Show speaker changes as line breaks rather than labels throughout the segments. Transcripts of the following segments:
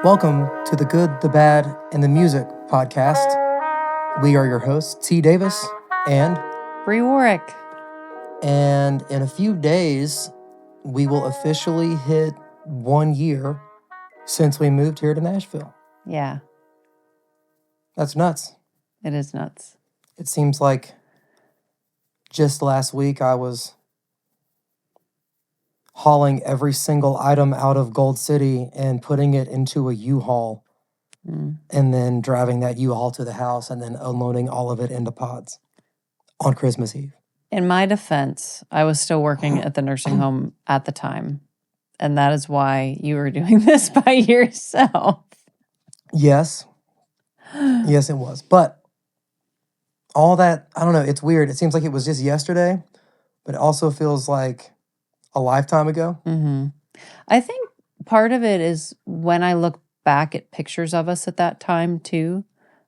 Welcome to the Good, the Bad, and the Music podcast. We are your hosts, T. Davis and
Bri.worek.
And in a few days, we will officially hit 1 year since we moved here to Nashville.
Yeah.
That's nuts.
It is nuts.
It seems like just last week I was hauling every single item out of Gold City and putting it into a U-Haul and then driving that U-Haul to the house and then unloading all of it into pods on Christmas Eve.
In my defense, I was still working at the nursing home at the time, and that is why you were doing this by yourself.
Yes. Yes, it was. But all that, I don't know, it's weird. It seems like it was just yesterday, but it also feels like a lifetime ago.
Mm-hmm. I think part of it is when I look back at pictures of us at that time too,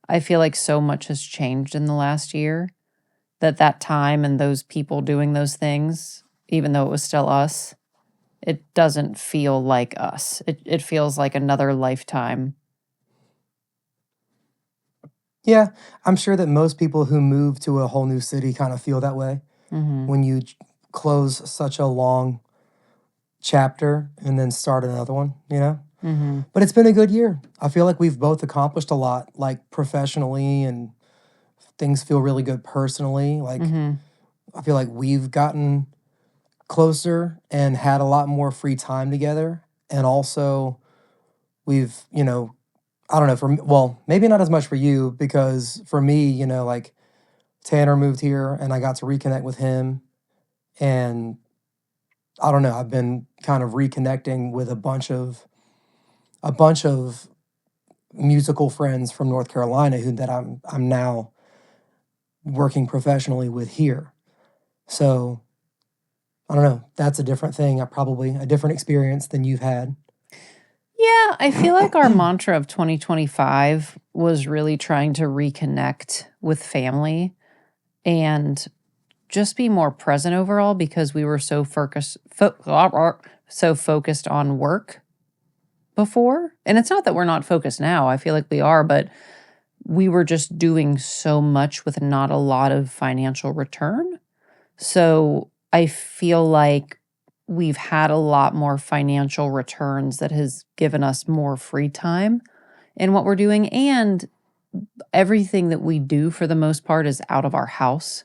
I feel like so much has changed in the last year that time and those people doing those things, even though it was still us, it doesn't feel like us. It feels like another lifetime.
Yeah, I'm sure that most people who move to a whole new city kind of feel that way when you close such a long chapter and then start another one, you know? But it's been a good year. I feel like we've both accomplished a lot, like professionally, and things feel really good personally. Like, I feel like we've gotten closer and had a lot more free time together. And also, we've, I don't know, well, maybe not as much for you, because for me, like Tanner moved here and I got to reconnect with him. And I don't know, I've been kind of reconnecting with a bunch of musical friends from North Carolina that I'm now working professionally with here. So I don't know, that's a different thing. Probably a different experience than you've had.
Yeah, I feel like our mantra of 2025 was really trying to reconnect with family and just be more present overall, because we were so focused on work before. And it's not that we're not focused now. I feel like we are, but we were just doing so much with not a lot of financial return. So I feel like we've had a lot more financial returns that has given us more free time in what we're doing. And everything that we do for the most part is out of our house.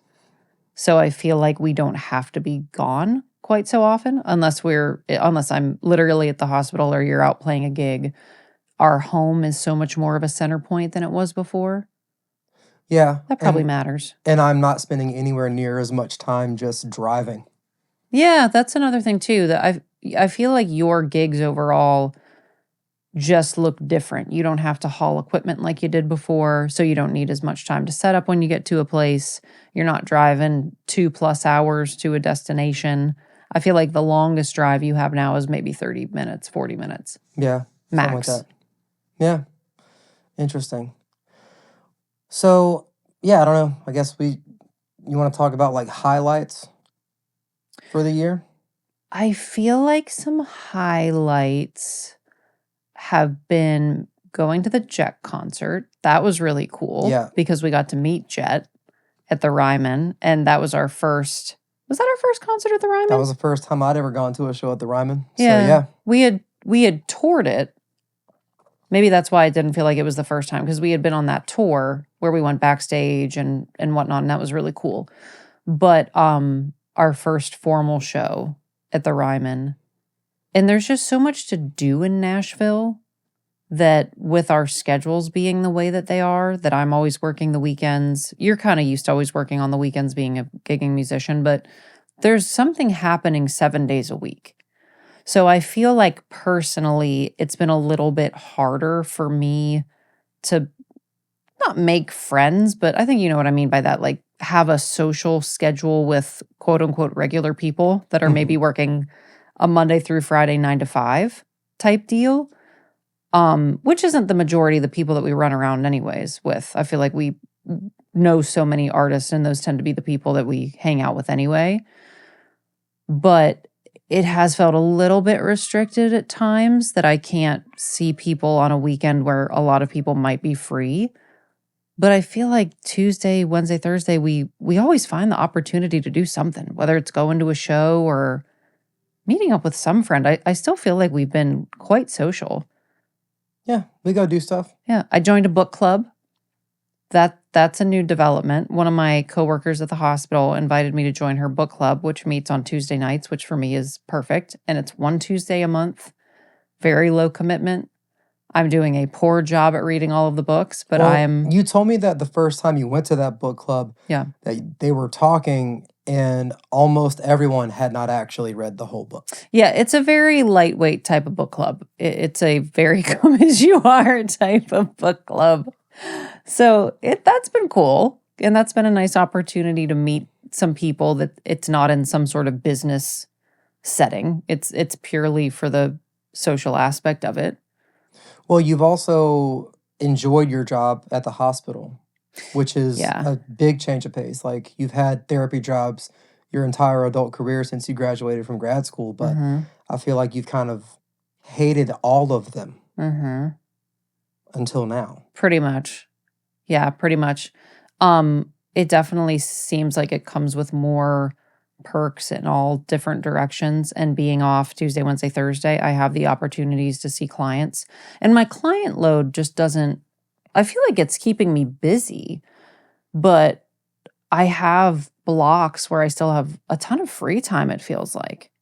So I feel like we don't have to be gone quite so often unless I'm literally at the hospital or you're out playing a gig. Our home is so much more of a center point than it was before.
Yeah.
That probably matters.
And I'm not spending anywhere near as much time just driving.
Yeah, that's another thing too, that I feel like your gigs overall just look different. You don't have to haul equipment like you did before, so you don't need as much time to set up when you get to a place. You're not driving 2+ hours to a destination. I feel like the longest drive you have now is maybe 30 minutes, 40 minutes.
Yeah.
Max.
Like that. Yeah. Interesting. So, yeah, I don't know. I guess you want to talk about like highlights for the year?
I feel like some highlights have been going to the Jet concert. That was really cool.
Yeah.
Because we got to meet Jet at the Ryman, and that was our first. Was that our first concert at the Ryman?
That was the first time I'd ever gone to a show at the Ryman.
Yeah.
So, yeah.
We had toured it. Maybe that's why it didn't feel like it was the first time, because we had been on that tour where we went backstage and whatnot, and that was really cool. But our first formal show at the Ryman. And there's just so much to do in Nashville that, with our schedules being the way that they are, that I'm always working the weekends. You're kind of used to always working on the weekends being a gigging musician, but there's something happening 7 days a week. So I feel like personally, it's been a little bit harder for me to not make friends, but I think you know what I mean by that, like have a social schedule with quote unquote regular people that are maybe working a Monday through Friday 9 to 5 type deal, which isn't the majority of the people that we run around anyways with. I feel like we know so many artists, and those tend to be the people that we hang out with anyway. But it has felt a little bit restricted at times that I can't see people on a weekend where a lot of people might be free. But I feel like Tuesday, Wednesday, Thursday, we always find the opportunity to do something, whether it's going to a show or meeting up with some friend. I still feel like we've been quite social.
Yeah, we go do stuff.
Yeah, I joined a book club. That's a new development. One of my coworkers at the hospital invited me to join her book club, which meets on Tuesday nights, which for me is perfect. And it's one Tuesday a month, very low commitment. I'm doing a poor job at reading all of the books, but
Well, you told me that the first time you went to that book club,
yeah.
that they were talking and almost everyone had not actually read the whole book.
Yeah, it's a very lightweight type of book club. It's a very come as you are type of book club. So that's been cool. And that's been a nice opportunity to meet some people that it's not in some sort of business setting. It's purely for the social aspect of it.
Well, you've also enjoyed your job at the hospital, which is
Yeah.
a big change of pace. Like you've had therapy jobs your entire adult career since you graduated from grad school, but I feel like you've kind of hated all of them until now.
Pretty much. Yeah, pretty much. It definitely seems like it comes with more perks in all different directions. And being off Tuesday, Wednesday, Thursday, I have the opportunities to see clients. And my client load just doesn't, I feel like it's keeping me busy, but I have blocks where I still have a ton of free time, it feels like.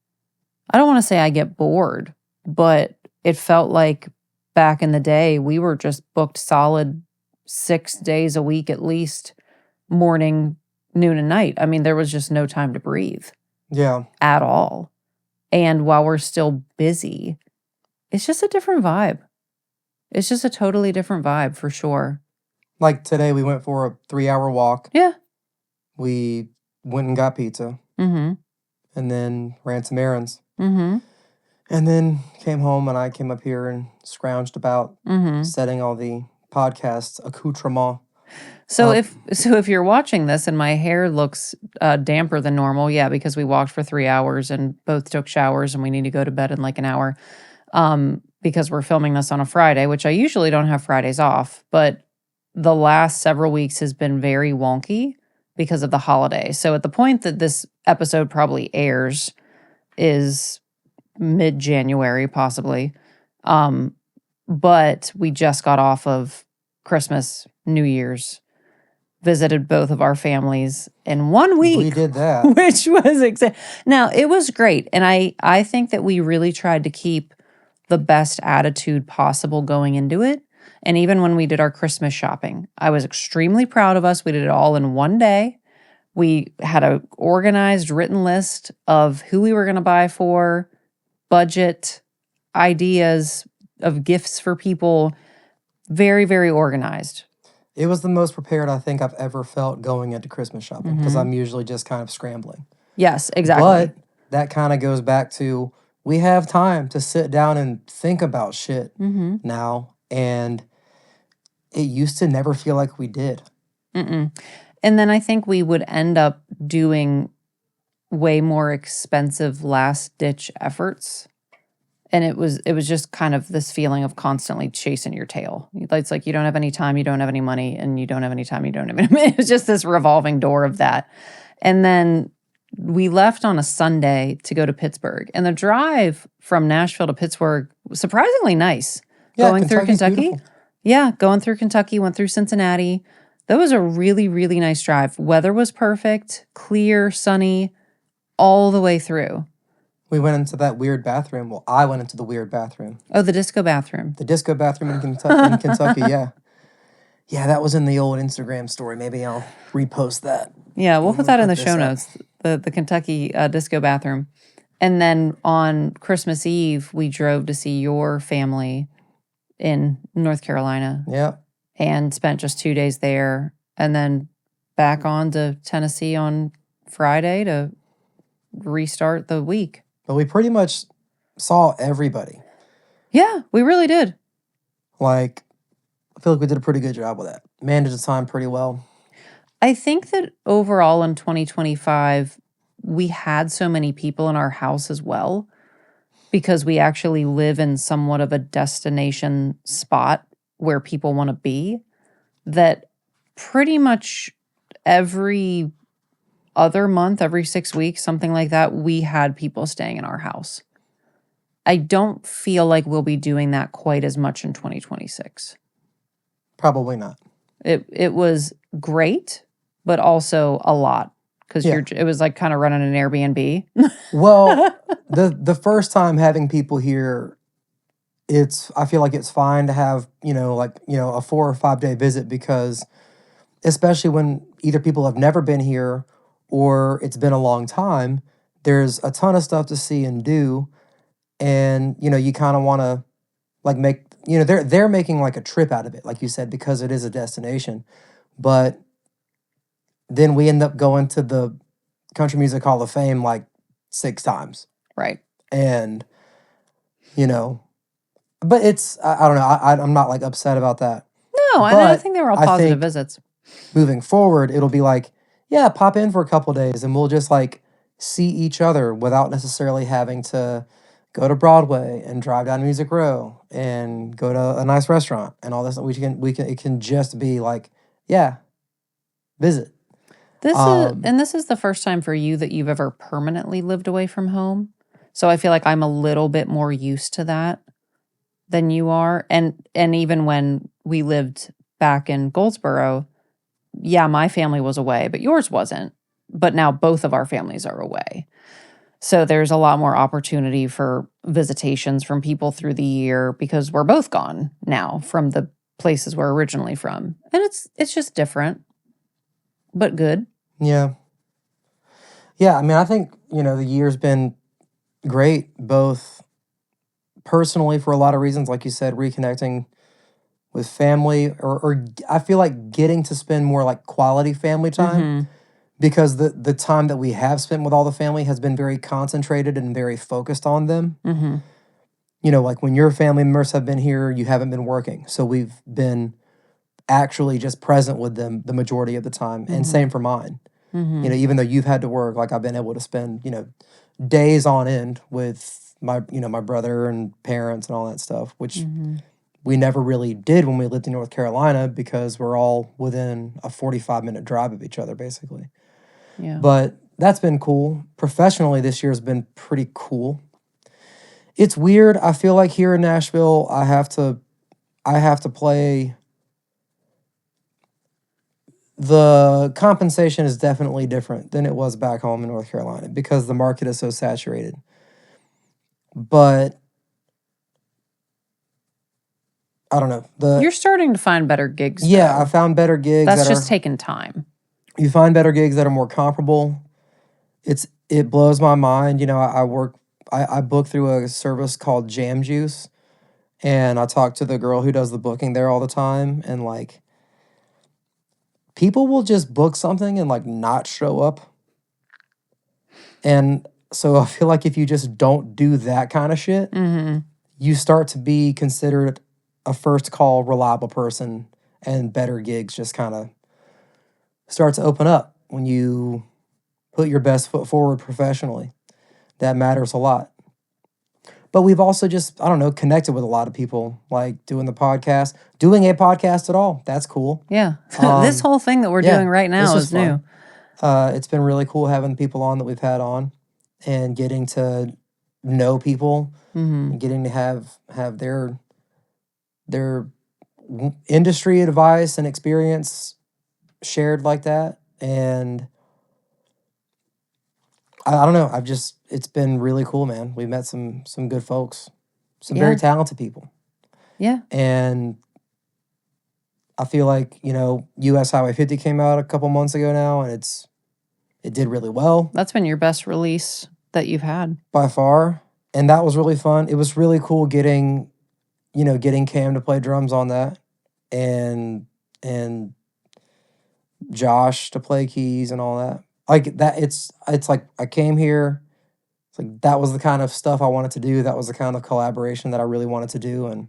I don't want to say I get bored, but it felt like back in the day, we were just booked solid 6 days a week at least, morning, noon, and night. I mean, there was just no time to breathe.
Yeah.
At all. And while we're still busy, it's just a different vibe. It's just a totally different vibe for sure.
Like today, we went for a 3-hour walk.
Yeah.
We went and got pizza. And then ran some errands. And then came home and I came up here and scrounged about setting all the podcast accoutrement.
So if you're watching this and my hair looks damper than normal, yeah, because we walked for 3 hours and both took showers and we need to go to bed in like an hour, because we're filming this on a Friday, which I usually don't have Fridays off, but the last several weeks has been very wonky because of the holiday. So at the point that this episode probably airs is mid-January possibly, but we just got off of Christmas, New Year's, visited both of our families in 1 week.
We did that.
Which was now, it was great. And I think that we really tried to keep the best attitude possible going into it. And even when we did our Christmas shopping, I was extremely proud of us. We did it all in one day. We had an organized written list of who we were going to buy for, budget, ideas of gifts for people. Very, very organized.
It was the most prepared I think I've ever felt going into Christmas shopping because I'm usually just kind of scrambling.
Yes, exactly.
But that kind of goes back to we have time to sit down and think about shit now. And it used to never feel like we did.
And then I think we would end up doing way more expensive last-ditch efforts. And it was just kind of this feeling of constantly chasing your tail. It's like you don't have any time, you don't have any money, and you don't have any time, you don't have any money. It was just this revolving door of that. And then we left on a Sunday to go to Pittsburgh. And the drive from Nashville to Pittsburgh was surprisingly nice.
Yeah,
going through Kentucky.
Beautiful.
Yeah, going through Kentucky, went through Cincinnati. That was a really, really nice drive. Weather was perfect, clear, sunny, all the way through.
We went into that weird bathroom. Well, I went into the weird bathroom.
Oh, the disco bathroom.
The disco bathroom in Kentucky, yeah. Yeah, that was in the old Instagram story. Maybe I'll repost that.
Yeah, we'll put that in the show notes, the Kentucky disco bathroom. And then on Christmas Eve, we drove to see your family in North Carolina.
Yeah.
And spent just 2 days there. And then back on to Tennessee on Friday to restart the week.
But we pretty much saw everybody.
Yeah, we really did.
Like, I feel like we did a pretty good job with that. Managed the time pretty well.
I think that overall in 2025, we had so many people in our house as well, because we actually live in somewhat of a destination spot where people want to be, that pretty much every other month, every 6 weeks, something like that, we had people staying in our house. I don't feel like we'll be doing that quite as much in 2026.
Probably not.
It was great, but also a lot, because
Yeah.
it was like kind of running an Airbnb.
Well, the first time having people here, I feel like it's fine to have, a 4 or 5 day visit, because especially when either people have never been here or it's been a long time, there's a ton of stuff to see and do. And, you kind of want to like make, they're making like a trip out of it, like you said, because it is a destination. But then we end up going to the Country Music Hall of Fame like 6 times.
Right.
And, but I don't know. I'm not like upset about that.
No, I think they were all positive visits.
Moving forward, it'll be like, yeah, pop in for a couple days and we'll just like see each other without necessarily having to go to Broadway and drive down Music Row and go to a nice restaurant and all this. It can just be like, yeah, visit.
This is the first time for you that you've ever permanently lived away from home. So I feel like I'm a little bit more used to that than you are. And even when we lived back in Goldsboro, yeah, my family was away, but yours wasn't. But now both of our families are away. So there's a lot more opportunity for visitations from people through the year, because we're both gone now from the places we're originally from. And it's just different, but good.
Yeah. Yeah, I mean, I think, the year's been great, both personally for a lot of reasons, like you said, reconnecting with family, or I feel like getting to spend more like quality family time.
Mhm.
Because the time that we have spent with all the family has been very concentrated and very focused on them.
Mhm.
Like when your family members have been here, you haven't been working. So we've been actually just present with them the majority of the time. And same for mine.
Mhm.
Even though you've had to work, like I've been able to spend, days on end with my brother and parents and all that stuff, which
Mhm.
we never really did when we lived in North Carolina, because we're all within a 45-minute drive of each other, basically.
Yeah.
But that's been cool. Professionally, this year has been pretty cool. It's weird. I feel like here in Nashville, I have to play. The compensation is definitely different than it was back home in North Carolina, because the market is so saturated. But I don't know.
You're starting to find better gigs,
Yeah,
though.
I found better gigs.
That's just taking time.
You find better gigs that are more comparable. It blows my mind. I book through a service called Jam Juice, and I talk to the girl who does the booking there all the time, and like people will just book something and like not show up. And so I feel like if you just don't do that kind of shit,
Mhm.
you start to be considered a first call reliable person, and better gigs just kind of start to open up when you put your best foot forward professionally. That matters a lot. But we've also just, I don't know, connected with a lot of people, like doing a podcast at all. That's cool.
Yeah. This whole thing that we're doing right now is new.
It's been really cool having people on that we've had on, and getting to know people,
Mhm.
and getting to have their industry advice and experience shared like that. And I don't know. It's been really cool, man. We've met some good folks, some very
Yeah.
talented people.
Yeah.
And I feel like, US Highway 50 came out a couple months ago now, and it did really well
That's been your best release that you've had.
by far. And that was really fun. It was really cool getting Cam to play drums on that, and and Josh to play keys and all that. Like that, it's like I came here. It's like that was the kind of stuff I wanted to do. That was the kind of collaboration that I really wanted to do, and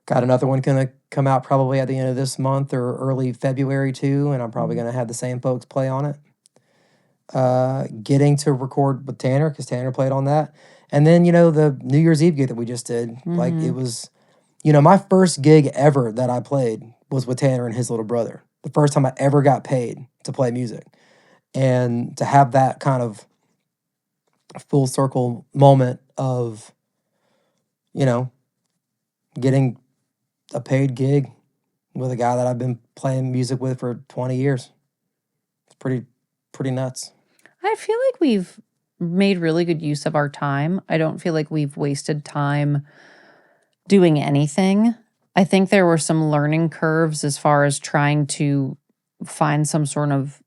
got another one gonna come out probably at the end of this month or early February too. And I'm probably gonna have the same folks play on it. getting to record with Tanner because Tanner played on that. And then, the New Year's Eve gig that we just did, like it was, my first gig ever that I played was with Tanner and his little brother. The first time I ever got paid to play music. And to have that kind of full circle moment of, getting a paid gig with a guy that I've been playing music with for 20 years. It's pretty nuts.
I feel like we've made really good use of our time. I don't feel like we've wasted time doing anything. I think there were some learning curves as far as trying to find some sort of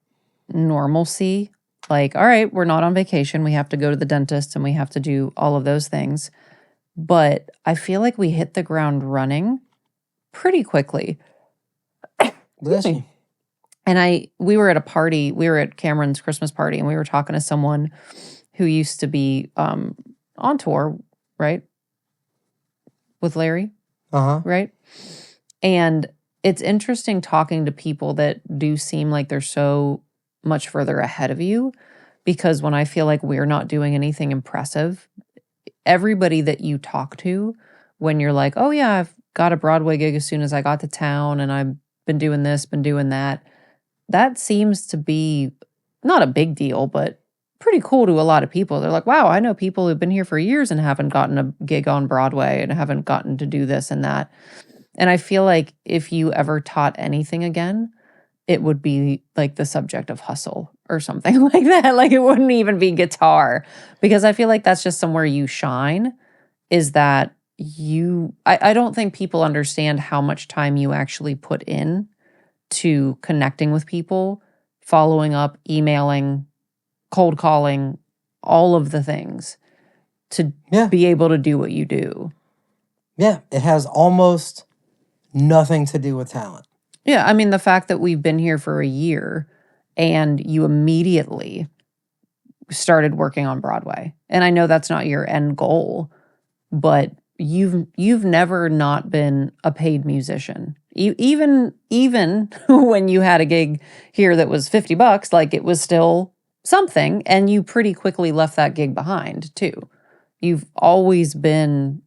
normalcy. Like, all right, we're not on vacation. We have to go to the dentist and we have to do all of those things. But I feel like we hit the ground running pretty quickly.
Bless you.
And we were at a party, we were at Cameron's Christmas party, and we were talking to someone who used to be on tour, right? With Larry, right? And it's interesting talking to people that do seem like they're so much further ahead of you, because when I feel like we're not doing anything impressive, everybody that you talk to, when you're like, oh yeah, I've got a Broadway gig as soon as I got to town and I've been doing this, been doing that, that seems to be not a big deal, but pretty cool to a lot of people. They're like, wow, I know people who've been here for years and haven't gotten a gig on Broadway and haven't gotten to do this and that. And I feel like if you ever taught anything again, it would be like the subject of hustle or something like that. Like it wouldn't even be guitar, because I feel like that's just somewhere you shine, is that I don't think people understand how much time you actually put in to connecting with people, following up, emailing, cold calling, all of the things to be able to do what you do.
Yeah, it has almost nothing to do with talent.
Yeah, I mean, the fact that we've been here for a year and you immediately started working on Broadway. And I know that's not your end goal, but you've never not been a paid musician. Even when you had a gig here that was $50, like it was still something, and you pretty quickly left that gig behind too. You've always been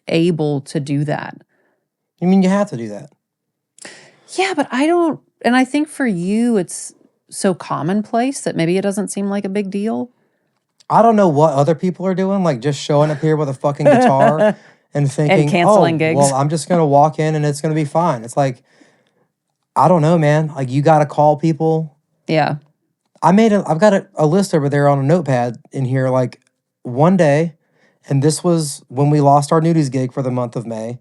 able to do that.
You mean you have to do that?
Yeah, but I don't, and I think for you it's so commonplace that maybe it doesn't seem like a big deal.
I don't know what other people are doing, like just showing up here with a fucking guitar and thinking,
and canceling gigs.
Well, I'm just going to walk in and it's going to be fine. It's like, I don't know, man. Like you got to call people.
Yeah.
I've got a list over there on a notepad in here, like one day, and this was when we lost our nudies gig for the month of May,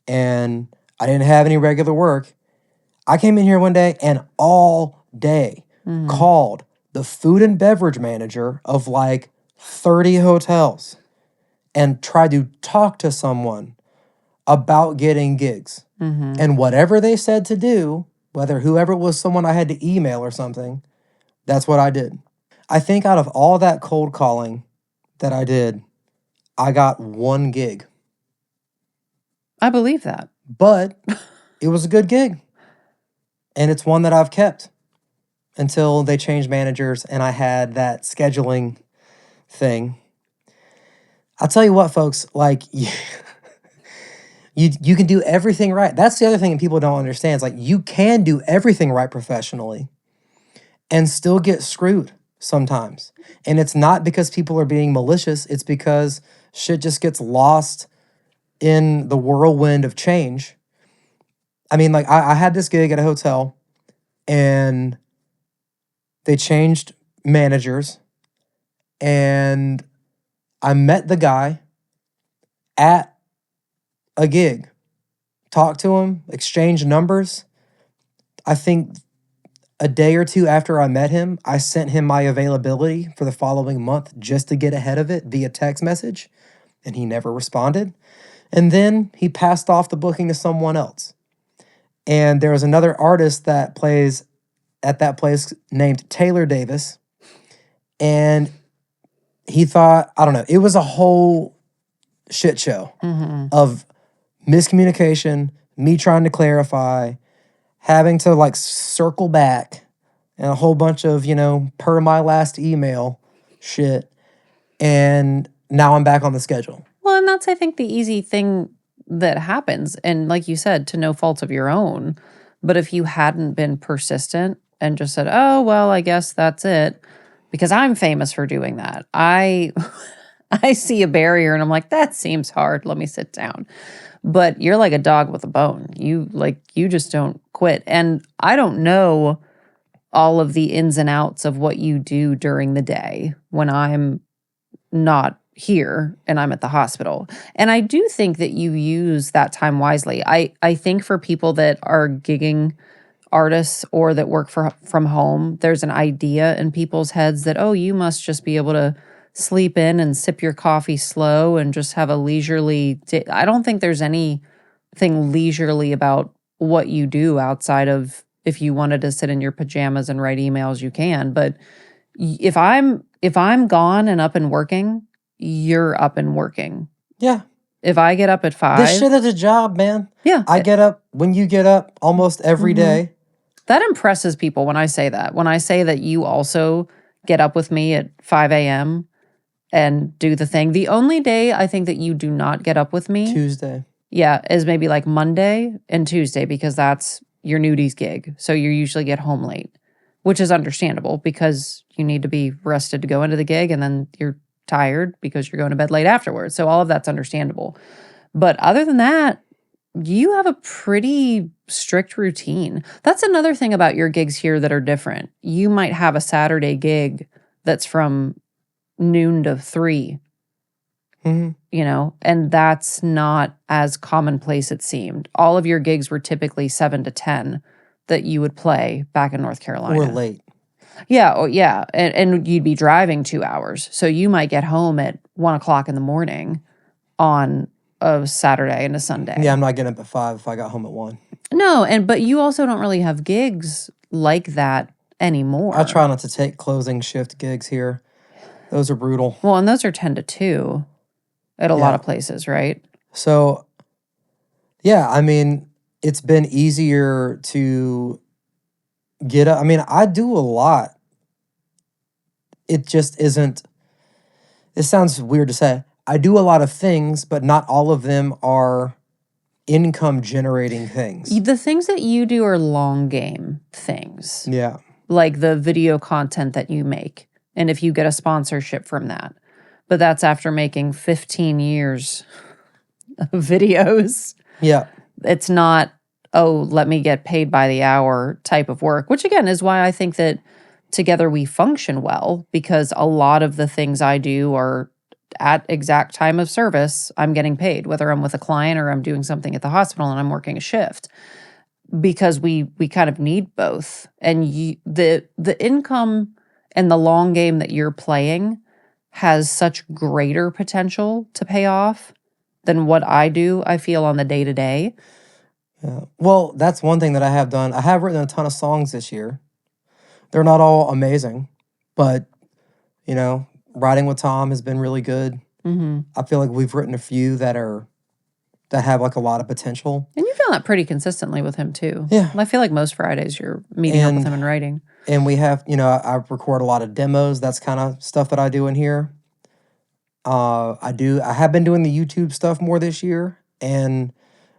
and I didn't have any regular work. I came in here one day and all day called the food and beverage manager of like 30 hotels and tried to talk to someone about getting gigs. And whatever they said to do, whether whoever it was someone I had to email or something, that's what I did. I think out of all that cold calling that I did, I got one gig.
I believe that.
But it was a good gig. And it's one that I've kept until they changed managers and I had that scheduling thing. I'll tell you what, folks, like you can do everything right. That's the other thing that people don't understand. It's like you can do everything right professionally and still get screwed sometimes. And it's not because people are being malicious. It's because shit just gets lost in the whirlwind of change. I mean, like I had this gig at a hotel and they changed managers and I met the guy at a gig, talked to him, exchanged numbers. I think a day or two after I met him, I sent him my availability for the following month just to get ahead of it via text message, and he never responded. And then he passed off the booking to someone else. And there was another artist that plays at that place named Taylor Davis. And he thought, I don't know, it was a whole shit show of miscommunication, me trying to clarify, having to like circle back, and a whole bunch of, per my last email shit. And now I'm back on the schedule.
Well, and that's, I think, the easy thing that happens. And like you said, to no fault of your own. But if you hadn't been persistent and just said, oh, well, I guess that's it, because I'm famous for doing that. I see a barrier and I'm like, that seems hard. Let me sit down. But you're like a dog with a bone. You just don't quit. And I don't know all of the ins and outs of what you do during the day when I'm not here and I'm at the hospital. And I do think that you use that time wisely. I think for people that are gigging artists or that work from home, there's an idea in people's heads that, oh, you must just be able to sleep in and sip your coffee slow and just have a leisurely day. I don't think there's anything leisurely about what you do outside of if you wanted to sit in your pajamas and write emails, you can. But if I'm gone and up and working, you're up and working.
Yeah.
If I get up at 5.
This shit is a job, man.
Yeah.
I get up when you get up almost every day.
That impresses people when I say that. When I say that you also get up with me at 5 a.m. and do the thing. The only day I think that you do not get up with me.
Tuesday.
Yeah, is maybe like Monday and Tuesday, because that's your nudies gig. So you usually get home late, which is understandable because you need to be rested to go into the gig, and then you're tired because you're going to bed late afterwards. So all of that's understandable. But other than that, you have a pretty strict routine. That's another thing about your gigs here that are different. You might have a Saturday gig that's from noon to 3, and that's not as commonplace it seemed. All of your gigs were typically 7 to 10 that you would play back in North Carolina.
Or late.
Yeah, oh yeah. And you'd be driving 2 hours. So you might get home at 1 o'clock in the morning on a Saturday and a Sunday.
Yeah, I'm not getting up at 5 if I got home at 1.
No, but you also don't really have gigs like that anymore.
I try not to take closing shift gigs here. Those are brutal.
Well, and those are 10 to 2 at a lot of places, right?
So, yeah, I mean, it's been easier to get up. I mean, I do a lot. It just isn't, it sounds weird to say. I do a lot of things, but not all of them are income generating things.
The things that you do are long game things.
Yeah.
Like the video content that you make. And if you get a sponsorship from that. But that's after making 15 years of videos.
Yeah.
It's not, oh, let me get paid by the hour type of work, which again is why I think that together we function well, because a lot of the things I do are at exact time of service, I'm getting paid, whether I'm with a client or I'm doing something at the hospital and I'm working a shift, because we kind of need both. And the income and the long game that you're playing has such greater potential to pay off than what I do, I feel, on the day-to-day.
Yeah. Well, that's one thing that I have done. I have written a ton of songs this year. They're not all amazing, but, writing with Tom has been really good. I feel like we've written a few that have like a lot of potential.
And you've done that pretty consistently with him too.
Yeah.
I feel like most Fridays you're meeting up with him and writing.
And we have, I record a lot of demos. That's kind of stuff that I do in here. I have been doing the YouTube stuff more this year, and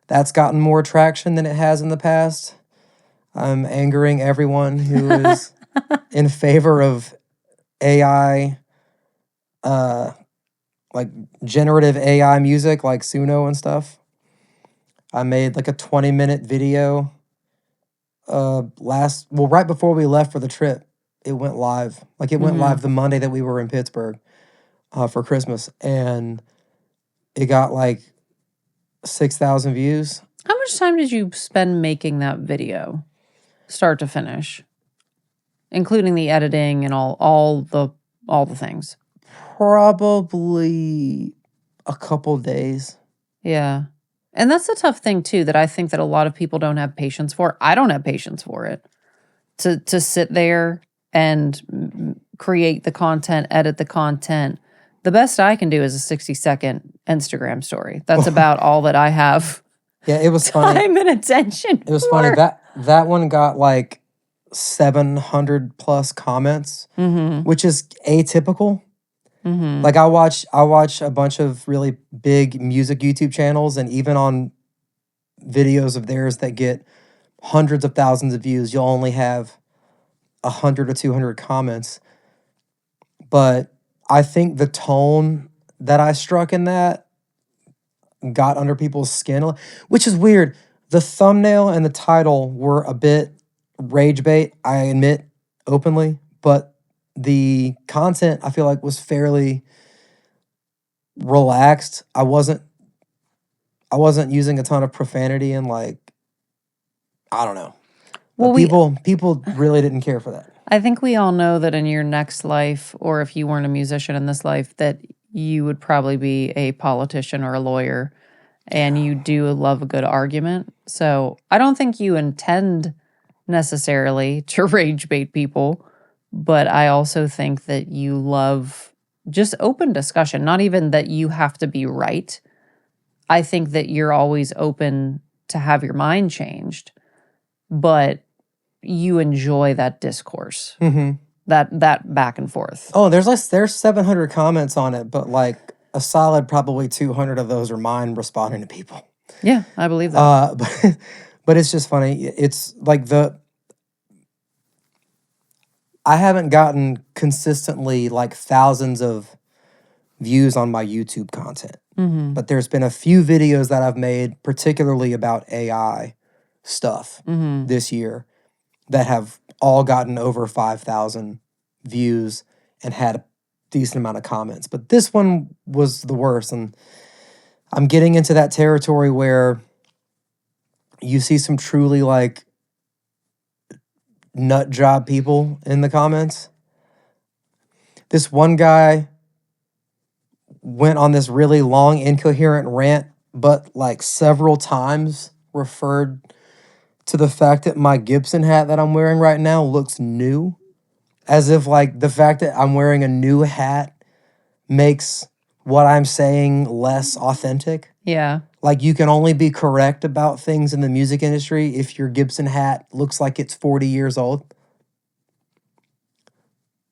that's gotten more traction than it has in the past. I'm angering everyone who is in favor of AI, like generative AI music, like Suno and stuff. I made like a 20-minute video right before we left for the trip. It went live. Like it went live the Monday that we were in Pittsburgh for Christmas, and it got like 6,000 views.
How much time did you spend making that video, start to finish, including the editing and all the things?
Probably a couple days.
Yeah. And that's the tough thing too, that I think that a lot of people don't have patience for. I don't have patience for it. To sit there and create the content, edit the content. The best I can do is a 60-second Instagram story. That's about all that I have.
Yeah, it was funny.
Time and attention.
It was funny. That one got like 700 plus comments, which is atypical.
Mm-hmm.
Like I watch a bunch of really big music YouTube channels, and even on videos of theirs that get hundreds of thousands of views, you'll only have 100 or 200 comments. But I think the tone that I struck in that got under people's skin, which is weird. The thumbnail and the title were a bit rage bait, I admit openly, but the content I feel like was fairly relaxed. I wasn't using a ton of profanity and like I don't know.
Well,
But people really didn't care for that.
I think we all know that in your next life, or if you weren't a musician in this life, that you would probably be a politician or a lawyer, and you do love a good argument. So I don't think you intend necessarily to rage bait people, but I also think that you love just open discussion, not even that you have to be right. I think that you're always open to have your mind changed, but you enjoy that discourse, that back and forth.
Oh, there's 700 comments on it, but like a solid probably 200 of those are mine responding to people.
Yeah, I believe that.
But it's just funny. It's like I haven't gotten consistently like thousands of views on my YouTube content. But there's been a few videos that I've made, particularly about AI stuff this year, that have all gotten over 5,000 views and had a decent amount of comments. But this one was the worst. And I'm getting into that territory where you see some truly like nut job people in the comments. This one guy went on this really long, incoherent rant, but like several times referred to the fact that my Gibson hat that I'm wearing right now looks new. As if like the fact that I'm wearing a new hat makes what I'm saying less authentic.
Yeah.
Like you can only be correct about things in the music industry if your Gibson hat looks like it's 40 years old.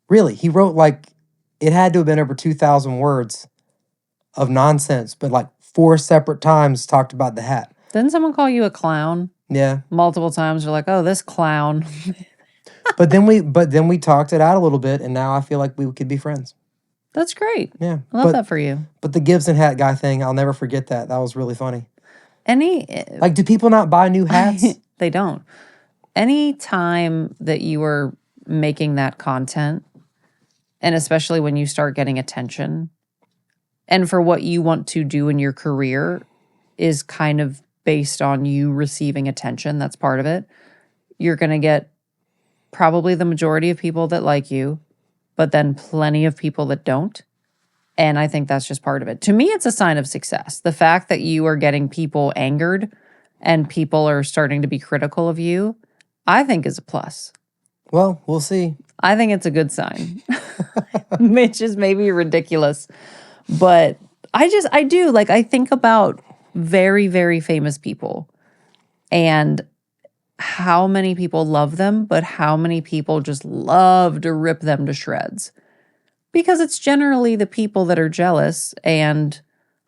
Really, he wrote like, it had to have been over 2,000 words of nonsense, but like 4 separate times talked about the hat.
Didn't someone call you a clown?
Yeah.
Multiple times. You're like, oh, this clown.
But then we talked it out a little bit, and now I feel like we could be friends.
That's great.
Yeah.
I love that for you.
But the Gibson hat guy thing, I'll never forget that. That was really funny.
Like,
do people not buy new hats?
They don't. Any time that you are making that content, and especially when you start getting attention, and for what you want to do in your career is kind of based on you receiving attention, that's part of it. You're going to get probably the majority of people that like you, but then plenty of people that don't. And I think that's just part of it. To me, it's a sign of success. The fact that you are getting people angered and people are starting to be critical of you, I think is a plus.
Well, we'll see.
I think it's a good sign, which is maybe ridiculous. But I do. Like, I think about very, very famous people and how many people love them, but how many people just love to rip them to shreds. Because it's generally the people that are jealous, and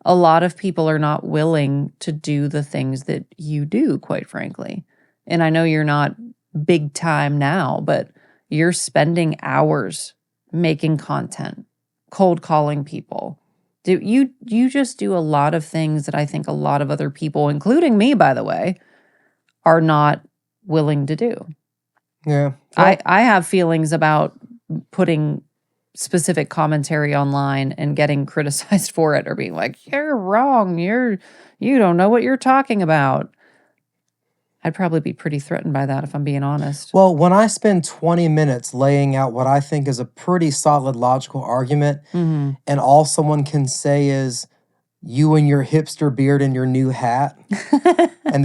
a lot of people are not willing to do the things that you do, quite frankly. And I know you're not big time now, but you're spending hours making content, cold calling people. You just do a lot of things that I think a lot of other people, including me, by the way, are not willing to do.
Yeah.
Well, I have feelings about putting specific commentary online and getting criticized for it, or being like, you're wrong, you don't know what you're talking about. I'd probably be pretty threatened by that if I'm being honest.
Well, when I spend 20 minutes laying out what I think is a pretty solid logical argument, and all someone can say is, you and your hipster beard and your new hat, and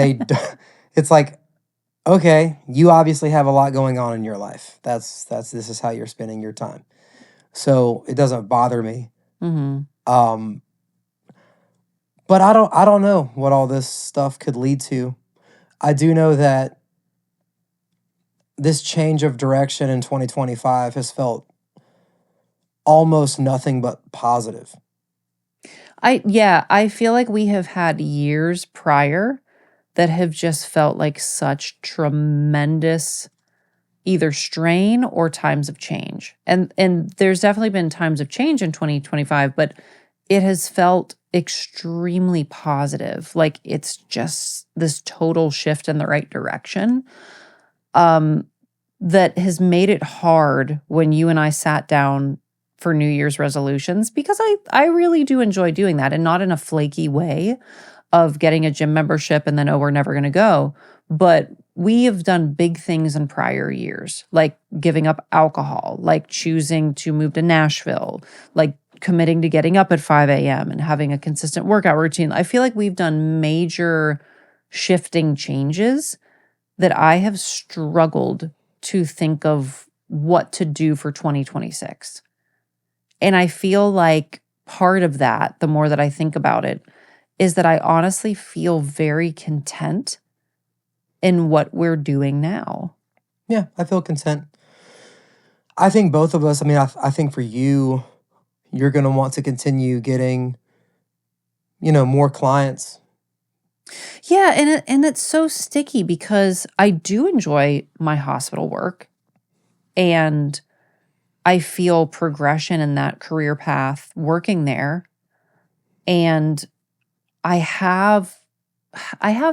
it's like, okay, you obviously have a lot going on in your life. This is how you're spending your time. So it doesn't bother me. But I don't know what all this stuff could lead to. I do know that this change of direction in 2025 has felt almost nothing but positive.
I feel like we have had years prior that have just felt like such tremendous either strain or times of change. And there's definitely been times of change in 2025, but it has felt extremely positive. Like it's just this total shift in the right direction. That has made it hard when you and I sat down for New Year's resolutions, because I really do enjoy doing that, and not in a flaky way of getting a gym membership and then, oh, we're never going to go. But we have done big things in prior years, like giving up alcohol, like choosing to move to Nashville, like committing to getting up at 5 a.m. and having a consistent workout routine. I feel like we've done major shifting changes that I have struggled to think of what to do for 2026. And I feel like part of that, the more that I think about it, is that I honestly feel very content in what we're doing now.
Yeah, I feel content. I think both of us, I mean, I think for you, you're going to want to continue getting, more clients.
Yeah, and it's so sticky because I do enjoy my hospital work, and I feel progression in that career path working there. And I have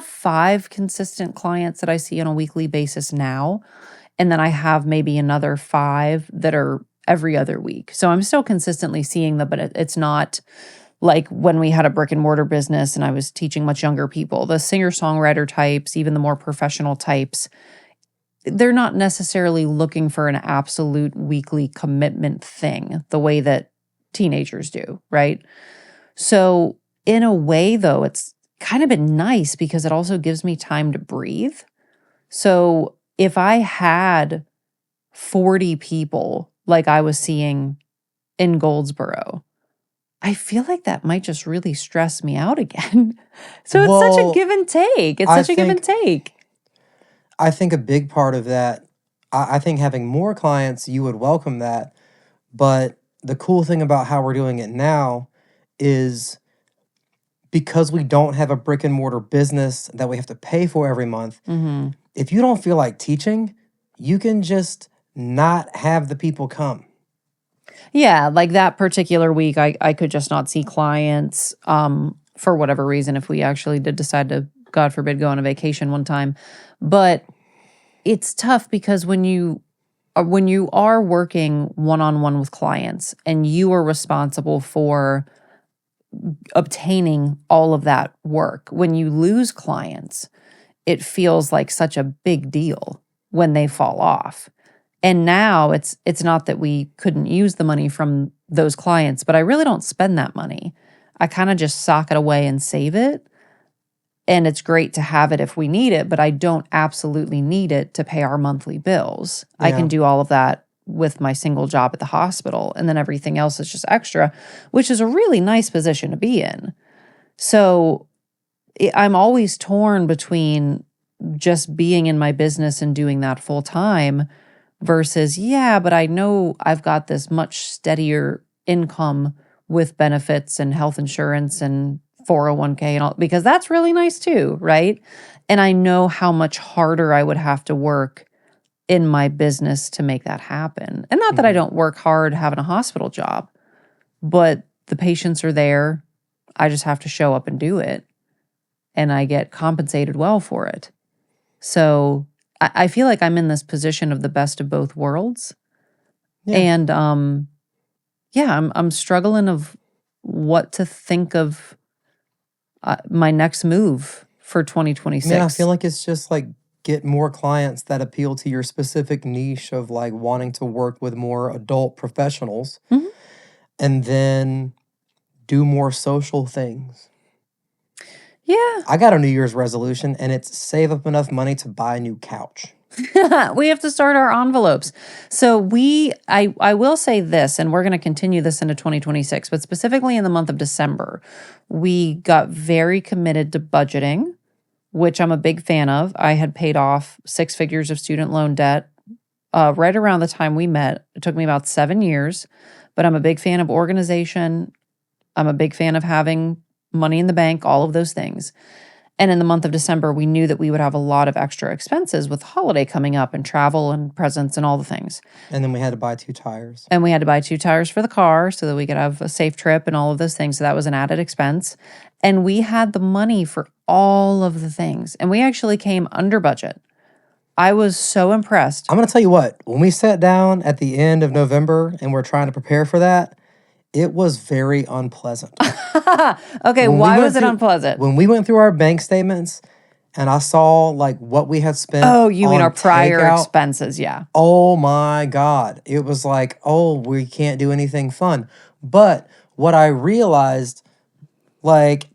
5 consistent clients that I see on a weekly basis now, and then I have maybe another 5 that are every other week. So I'm still consistently seeing them, but it's not like when we had a brick and mortar business and I was teaching much younger people. The singer-songwriter types, even the more professional types, they're not necessarily looking for an absolute weekly commitment thing the way that teenagers do, right? So in a way, though, it's kind of been nice because it also gives me time to breathe. So if I had 40 people like I was seeing in Goldsboro, I feel like that might just really stress me out again. So it's such a
Well,
give and take. It's
I
such a give and
think
take.
I think a big part of that, I think having more clients, you would welcome that. But the cool thing about how we're doing it now is because we don't have a brick and mortar business that we have to pay for every month.
Hmm.
If you don't feel like teaching, you can just not have the people come.
Yeah, like that particular week, I could just not see clients for whatever reason if we actually did decide to, God forbid, go on a vacation one time. But it's tough because when you are working one-on-one with clients and you are responsible for obtaining all of that work, when you lose clients, it feels like such a big deal when they fall off. And now it's not that we couldn't use the money from those clients, but I really don't spend that money. I kind of just sock it away and save it. And it's great to have it if we need it, but I don't absolutely need it to pay our monthly bills. I can
Yeah.
do all of that with my single job at the hospital, and then everything else is just extra, which is a really nice position to be in. So I'm always torn between just being in my business and doing that full time versus, yeah, but I know I've got this much steadier income with benefits and health insurance and 401k and all, because that's really nice too, right? And I know how much harder I would have to work in my business to make that happen. And not that I
Mhm.
don't work hard having a hospital job, but the patients are there. I just have to show up and do it, and I get compensated well for it. So I feel like I'm in this position of the best of both worlds.
Yeah.
And yeah, I'm struggling of what to think of my next move for
I mean, I
2026.
feel like it's just like get more clients that appeal to your specific niche of like wanting to work with more adult professionals
Mhm.
and then do more social things.
Yeah.
I got a New Year's resolution and it's save up enough money to buy a new couch.
We have to start our envelopes. So I will say this, and we're going to continue this into 2026, but specifically in the month of December, we got very committed to budgeting, which I'm a big fan of. I had paid off 6 figures of student loan debt right around the time we met. It took me about 7 years, but I'm a big fan of organization. I'm a big fan of having money in the bank, all of those things. And in the month of December, we knew that we would have a lot of extra expenses with holiday coming up and travel and presents and all the things.
And then we had to buy 2 tires.
And we had to buy 2 tires for the car so that we could have a safe trip and all of those things. So that was an added expense. And we had the money for all of the things. And we actually came under budget. I was so impressed.
I'm going to tell you what, when we sat down at the end of November and we're trying to prepare for that, it was very unpleasant.
Okay, why was it unpleasant?
When we went through our bank statements and I saw like what we had spent.
Oh, you mean
on
our prior
takeout,
expenses, yeah.
Oh my God. It was like, oh, we can't do anything fun. But what I realized, like,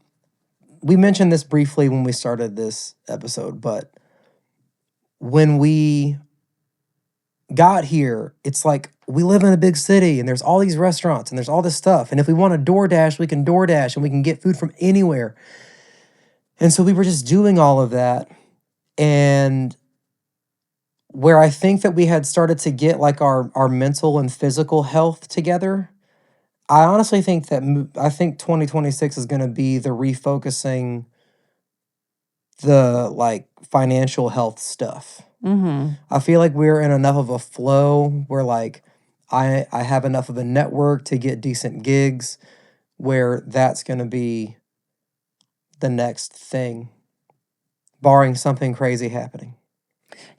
we mentioned this briefly when we started this episode, but when we got here, it's like we live in a big city and there's all these restaurants and there's all this stuff. And if we want to DoorDash, we can DoorDash and we can get food from anywhere. And so we were just doing all of that. And where I think that we had started to get like our mental and physical health together, I honestly think that I think 2026 is going to be the refocusing the like financial health stuff. I feel like we're in enough of a flow where like I have enough of a network to get decent gigs where that's going to be the next thing, barring something crazy happening.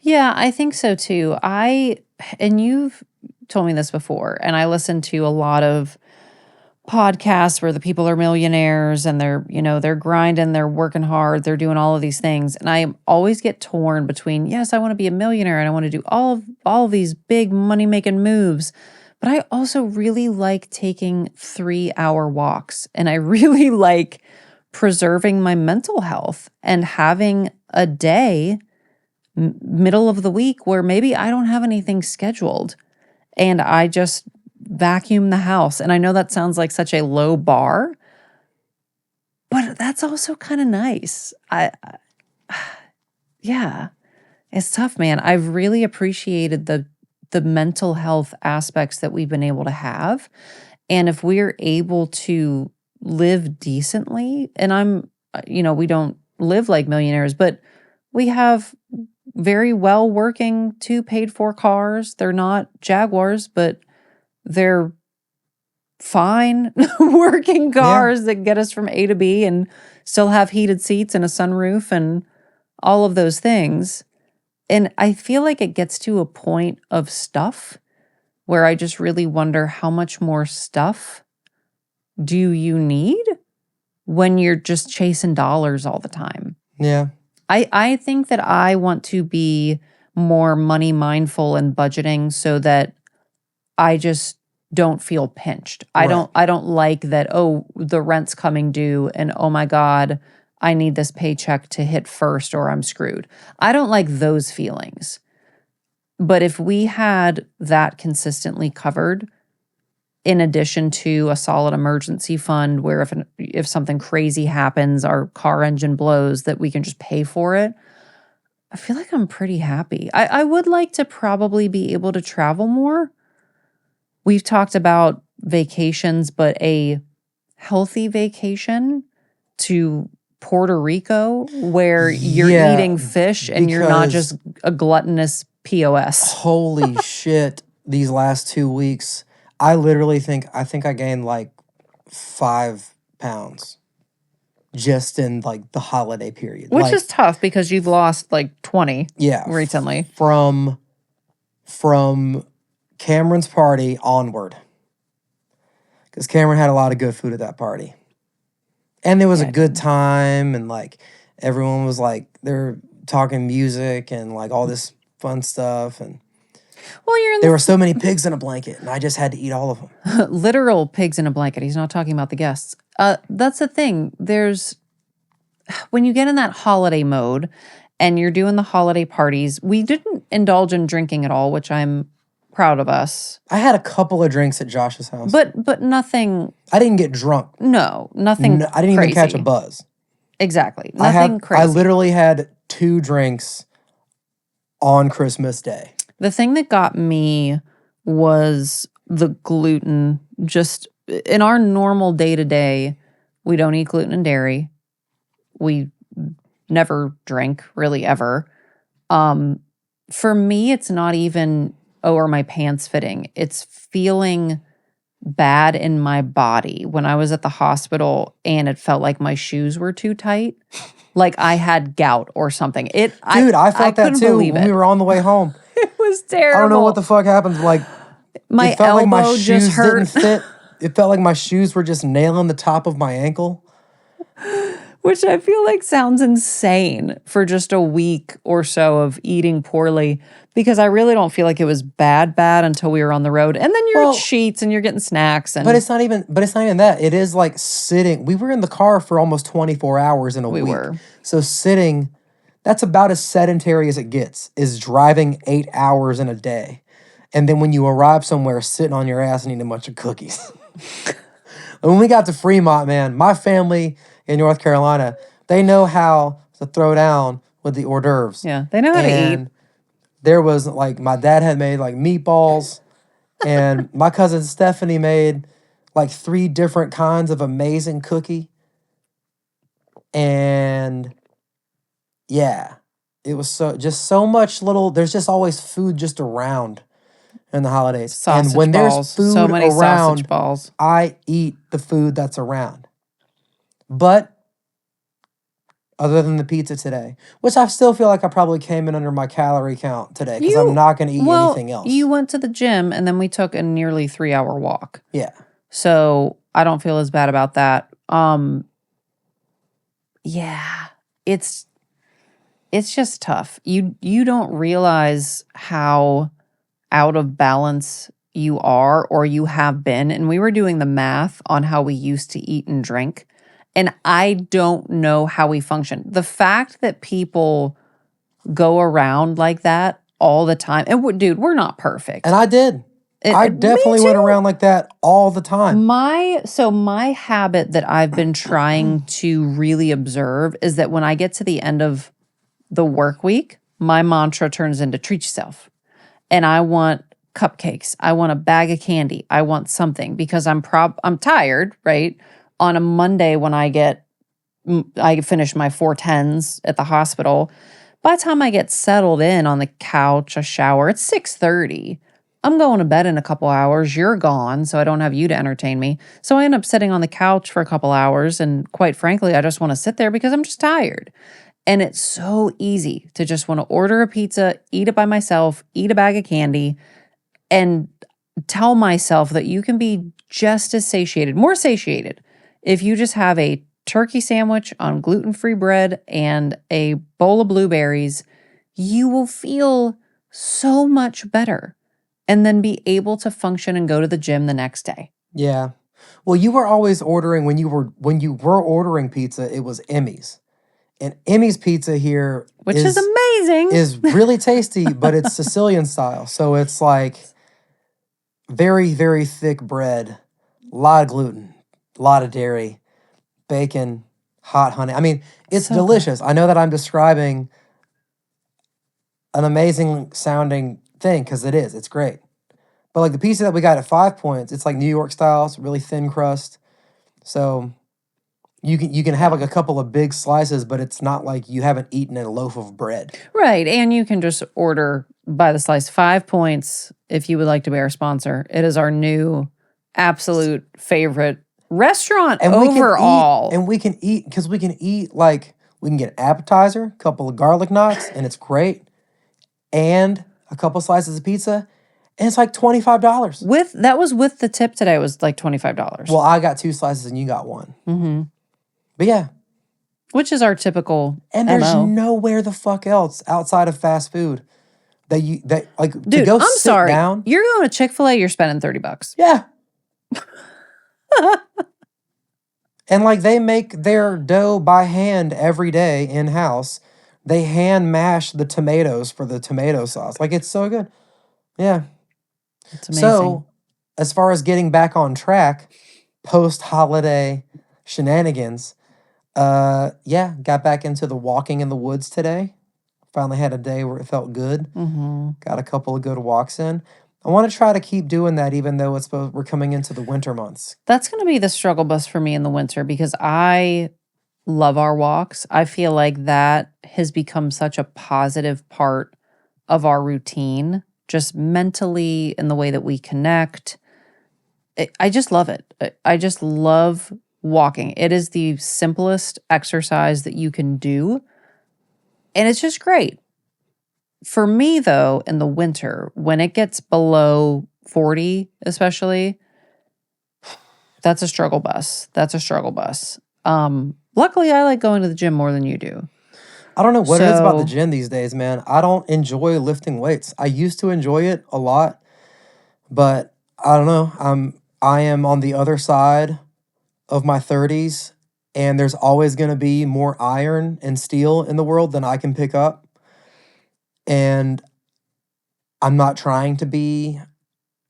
Yeah, I think so too. And you've told me this before, and I listen to a lot of podcasts where the people are millionaires and they're grinding, they're working hard, they're doing all of these things. And I always get torn between, yes, I want to be a millionaire and I want to do all of these big money-making moves. But I also really like taking 3-hour walks, and I really like preserving my mental health and having a day middle of the week where maybe I don't have anything scheduled and I just vacuum the house. And I know that sounds like such a low bar, but that's also kind of nice. Yeah, it's tough, man. I've really appreciated the mental health aspects that we've been able to have. And if we're able to live decently, and we don't live like millionaires, but we have very well working 2 paid for cars. They're not Jaguars, but they're fine working cars that get us from A to B and still have heated seats and a sunroof and all of those things. And I feel like it gets to a point of stuff where I just really wonder how much more stuff do you need when you're just chasing dollars all the time?
Yeah.
I think that I want to be more money mindful and budgeting so that I just don't feel pinched.
Right.
I don't like that, oh, the rent's coming due and oh my God, I need this paycheck to hit first or I'm screwed. I don't like those feelings. But if we had that consistently covered, in addition to a solid emergency fund where if something crazy happens, our car engine blows, that we can just pay for it, I feel like I'm pretty happy. I would like to probably be able to travel more. We've talked about vacations, but a healthy vacation to Puerto Rico where you're eating fish and you're not just a gluttonous POS.
Holy shit, these last 2 weeks, I literally think I gained like 5 pounds just in like the holiday period.
Which is tough because you've lost like 20 recently.
From Cameron's party onward. Because Cameron had a lot of good food at that party. And there was a good time and like everyone was like they're talking music and like all this fun stuff and there were so many pigs in a blanket and I just had to eat all of them.
Literal pigs in a blanket. He's not talking about the guests. That's the thing. When you get in that holiday mode and you're doing the holiday parties, we didn't indulge in drinking at all, which I'm proud of us.
I had a couple of drinks at Josh's house.
But nothing.
I didn't get drunk.
No, nothing
I didn't
crazy.
even catch a buzz.
Exactly. Nothing crazy.
I literally had 2 drinks on Christmas Day.
The thing that got me was the gluten. Just in our normal day-to-day, we don't eat gluten and dairy. We never drink, really, ever. For me, it's not even, oh, are my pants fitting? It's feeling bad in my body when I was at the hospital and it felt like my shoes were too tight. Like I had gout or something.
Dude, I felt that
couldn't
too
believe
when we
it.
were on the way home.
It was terrible.
I don't know what the fuck happened. Like,
my
it felt like my
elbow just
shoes
hurt.
didn't fit. It felt like my shoes were just nailing the top of my ankle.
Which I feel like sounds insane for just a week or so of eating poorly, because I really don't feel like it was bad until we were on the road. And then you're at Sheets and you're getting snacks. And
But it's not even that. It is like sitting. We were in the car for almost 24 hours in a week.
were.
So sitting, that's about as sedentary as it gets, is driving 8 hours in a day. And then when you arrive somewhere, sitting on your ass and eating a bunch of cookies. When we got to Fremont, man, my family in North Carolina, they know how to throw down with the hors d'oeuvres.
Yeah, they know how to eat.
There was like, my dad had made like meatballs, and my cousin Stephanie made like 3 different kinds of amazing cookie. And yeah, it was so much little, there's just always food just around in the holidays.
Sausage
and when
balls.
there's food
So many
around,
sausage balls.
I eat the food that's around. But other than the pizza today, which I still feel like I probably came in under my calorie count today because I'm not going to eat anything else.
You went to the gym and then we took a nearly 3-hour walk.
Yeah.
So I don't feel as bad about that. Yeah, it's just tough. You don't realize how out of balance you are or you have been. And we were doing the math on how we used to eat and drink. And I don't know how we function. The fact that people go around like that all the time. And dude, we're not perfect.
And I did. I definitely went around like that all the time.
My habit that I've been trying to really observe is that when I get to the end of the work week, my mantra turns into treat yourself. And I want cupcakes. I want a bag of candy. I want something because I'm tired, right? On a Monday when I finish my 410s at the hospital, by the time I get settled in on the couch, a shower, it's 6:30. I'm going to bed in a couple hours. You're gone, so I don't have you to entertain me. So I end up sitting on the couch for a couple hours, and quite frankly, I just want to sit there because I'm just tired. And it's so easy to just want to order a pizza, eat it by myself, eat a bag of candy, and tell myself that you can be just as satiated, more satiated, if you just have a turkey sandwich on gluten-free bread and a bowl of blueberries. You will feel so much better and then be able to function and go to the gym the next day.
Yeah. Well, you were always ordering, when you were ordering pizza, it was Emmy's. And Emmy's pizza here,
which is amazing,
is really tasty, but it's Sicilian style. So it's like very, very thick bread, a lot of gluten, a lot of dairy, bacon, hot honey. I mean, it's so delicious. Good. I know that I'm describing an amazing sounding thing because it is. It's great. But like the pizza that we got at 5 Points, it's like New York style. It's really thin crust. So you can have like a couple of big slices, but it's not like you haven't eaten a loaf of bread.
Right. And you can just order by the slice. 5 Points, if you would like to be our sponsor. It is our new absolute favorite restaurant overall.
We can eat, because we can eat, like, we can get an appetizer, a couple of garlic knots, and it's great. And a couple slices of pizza, and it's like $25.
That was with the tip today. It was like $25.
Well, I got 2 slices and you got 1.
Mm-hmm.
But yeah.
Which is our typical
And there's nowhere the fuck else outside of fast food that
Dude,
to go
I'm
sit
sorry.
down.
You're going to Chick-fil-A, you're spending $30.
Yeah. And like they make their dough by hand every day in-house. They hand mash the tomatoes for the tomato sauce. Like, it's so good. Yeah.
It's amazing.
So, as far as getting back on track, post-holiday shenanigans, got back into the walking in the woods today. Finally had a day where it felt good.
Mm-hmm.
Got a couple of good walks in. I want to try to keep doing that, even though we're coming into the winter months.
That's going to be the struggle bus for me in the winter because I love our walks. I feel like that has become such a positive part of our routine, just mentally in the way that we connect. I just love it. I just love walking. It is the simplest exercise that you can do, and it's just great. For me, though, in the winter, when it gets below 40, especially, that's a struggle bus. That's a struggle bus. Luckily, I like going to the gym more than you do.
I don't know what it is about the
So,
gym these days, man. I don't enjoy lifting weights. I used to enjoy it a lot, but I don't know. I am on the other side of my 30s, and there's always going to be more iron and steel in the world than I can pick up. And I'm not trying to be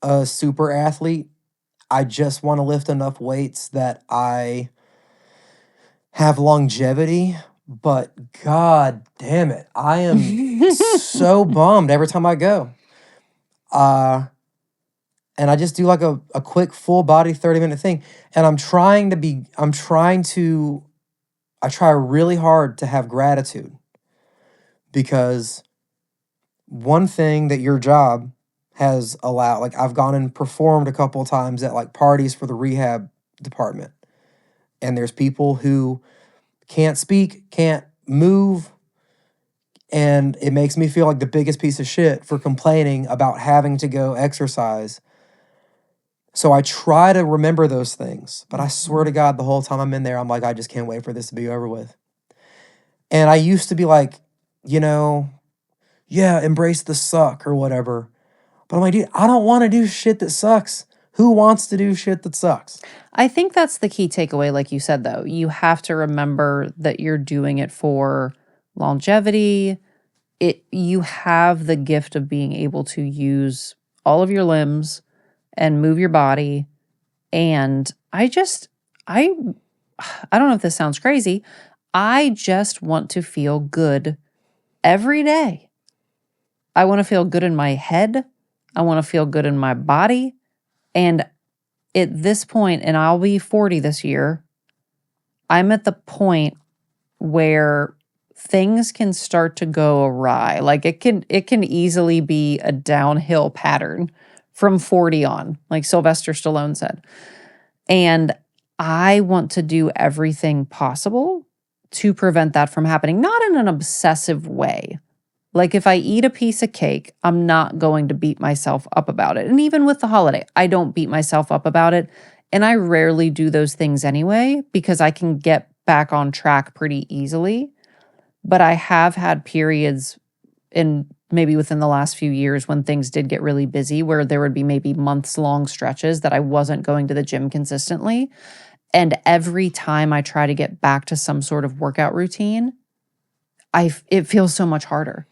a super athlete. I just want to lift enough weights that I have longevity. But god damn it, I am so bummed every time I go. And I just do like a quick full body 30-minute thing. And I try really hard to have gratitude, because one thing that your job has allowed, like I've gone and performed a couple of times at like parties for the rehab department. And there's people who can't speak, can't move, and it makes me feel like the biggest piece of shit for complaining about having to go exercise. So I try to remember those things, but I swear to God, the whole time I'm in there, I'm like, I just can't wait for this to be over with. And I used to be like, you know, yeah, embrace the suck or whatever. But I'm like, dude, I don't want to do shit that sucks. Who wants to do shit that sucks?
I think that's the key takeaway, like you said, though. You have to remember that you're doing it for longevity. You have the gift of being able to use all of your limbs and move your body. And I don't know if this sounds crazy. I just want to feel good every day. I want to feel good in my head. I want to feel good in my body. And at this point, and I'll be 40 this year, I'm at the point where things can start to go awry. Like it can easily be a downhill pattern from 40 on, like Sylvester Stallone said. And I want to do everything possible to prevent that from happening, not in an obsessive way. Like if I eat a piece of cake, I'm not going to beat myself up about it. And even with the holiday, I don't beat myself up about it. And I rarely do those things anyway because I can get back on track pretty easily. But I have had periods in maybe within the last few years when things did get really busy where there would be maybe months long stretches that I wasn't going to the gym consistently. And every time I try to get back to some sort of workout routine, it feels so much harder.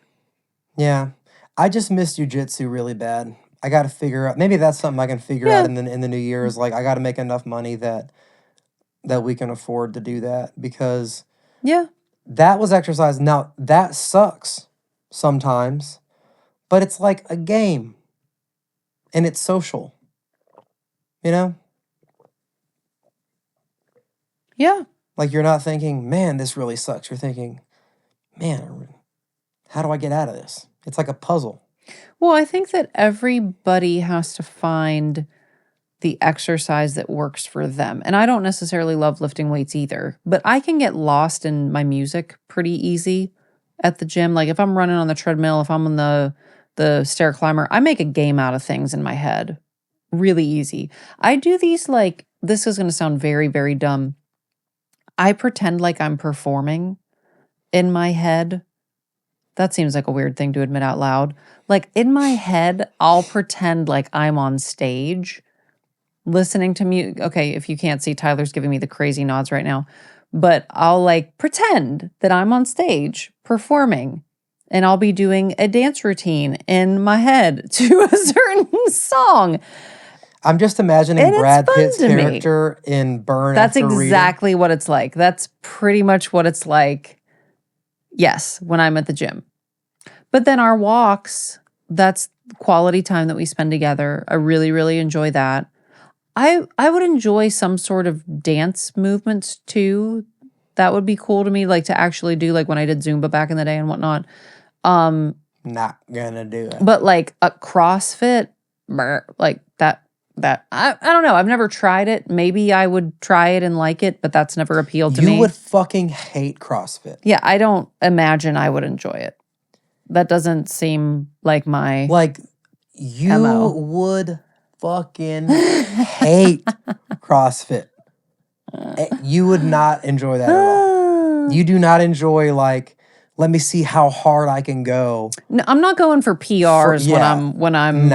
Yeah. I just miss jujitsu really bad. I got to figure out, maybe that's something I can figure out in the new year, is like I got to make enough money that we can afford to do that, because
Yeah.
that was exercise. Now, that sucks sometimes, but it's like a game and it's social, you know?
Yeah.
Like you're not thinking, man, this really sucks. You're thinking, man, how do I get out of this? It's like a puzzle.
Well, I think that everybody has to find the exercise that works for them. And I don't necessarily love lifting weights either, but I can get lost in my music pretty easy at the gym. Like if I'm running on the treadmill, if I'm on the stair climber, I make a game out of things in my head. Really easy. I do these like, this is going to sound very, very dumb. I pretend like I'm performing in my head. That seems like a weird thing to admit out loud. Like in my head, I'll pretend like I'm on stage listening to music. Okay, if you can't see, Tyler's giving me the crazy nods right now. But I'll like pretend that I'm on stage performing, and I'll be doing a dance routine in my head to a certain song.
I'm just imagining
And it's
Brad
fun
Pitt's
to me.
character in Burn
That's
After Reading.
exactly what it's like. That's pretty much what it's like. Yes, when I'm at the gym. But then our walks, that's quality time that we spend together. I really, really enjoy that. I would enjoy some sort of dance movements too. That would be cool to me, like to actually do like when I did Zumba back in the day and whatnot.
Not gonna do it.
But like a CrossFit, like that I don't know. I've never tried it. Maybe I would try it and like it, but that's never appealed to me.
You would fucking hate CrossFit.
Yeah, I don't imagine I would enjoy it. That doesn't seem like my
Like you
MO.
would fucking hate CrossFit. You would not enjoy that at all. You do not enjoy like, let me see how hard I can go.
No, I'm not going for PRs when I'm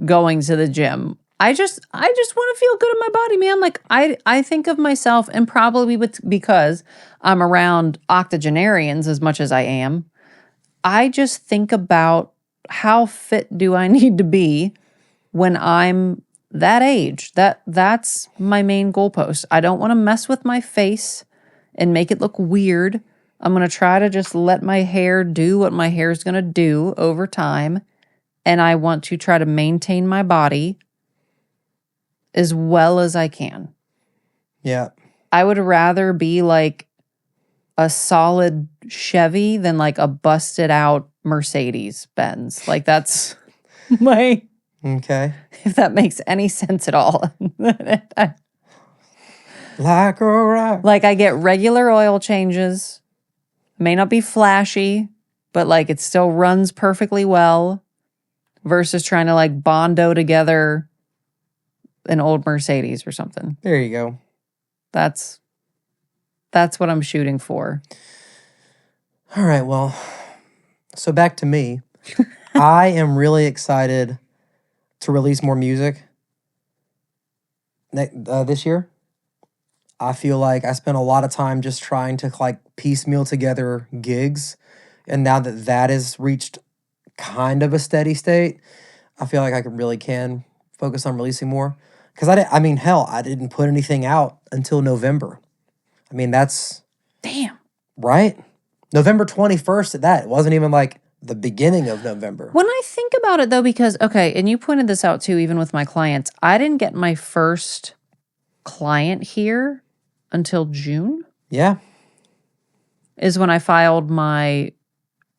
going to the gym. I just want to feel good in my body, man. Like I think of myself, and probably because I'm around octogenarians as much as I am, I just think about how fit do I need to be when I'm that age. That's my main goalpost. I don't want to mess with my face and make it look weird. I'm going to try to just let my hair do what my hair is going to do over time. And I want to try to maintain my body as well as I can.
Yeah.
I would rather be like a solid Chevy than like a busted out Mercedes Benz. Like that's my...
Okay.
If that makes any sense at all.
Like a rock.
Like I get regular oil changes. May not be flashy, but like it still runs perfectly well versus trying to like bondo together an old Mercedes or something.
There you go.
That's what I'm shooting for.
All right, well, so back to me. I am really excited to release more music this year. I feel like I spent a lot of time just trying to like piecemeal together gigs. And now that that has reached kind of a steady state, I feel like I really can focus on releasing more. Because I mean, hell, I didn't put anything out until November. I mean, that's...
Damn.
Right? November 21st at that. It wasn't even like the beginning of November.
When I think about it though, because, okay, and you pointed this out too, even with my clients, I didn't get my first client here until June.
Yeah.
Is when I filed my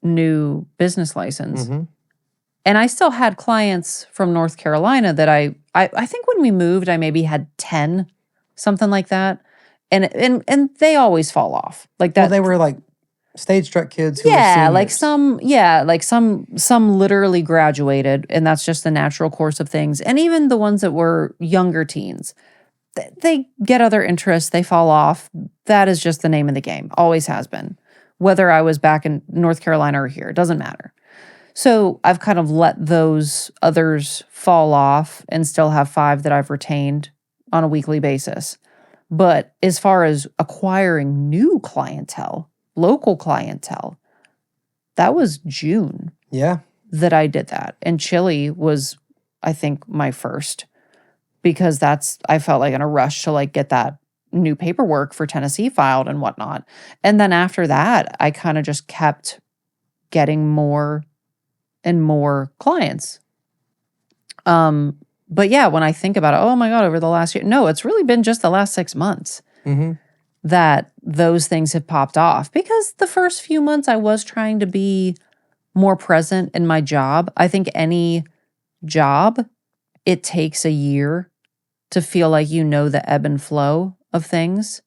new business license.
Mm-hmm.
And I still had clients from North Carolina that I think when we moved, I maybe had 10, something like that. And they always fall off. Like that.
Well, they were like stage struck kids who were
seniors. Some literally graduated, and that's just the natural course of things. And even the ones that were younger teens, they get other interests, they fall off. That is just the name of the game. Always has been. Whether I was back in North Carolina or here, it doesn't matter. So I've kind of let those others fall off and still have 5 that I've retained on a weekly basis. But as far as acquiring new clientele, local clientele, that was June.
Yeah.
That I did that. And Chile was, I think, my first, because I felt like in a rush to like get that new paperwork for Tennessee filed and whatnot. And then after that, I kind of just kept getting more and more clients. But yeah, when I think about it, oh my God, over the last year, no, it's really been just the last 6 months that those things have popped off. Because the first few months I was trying to be more present in my job. I think any job, it takes a year to feel like you know the ebb and flow of things.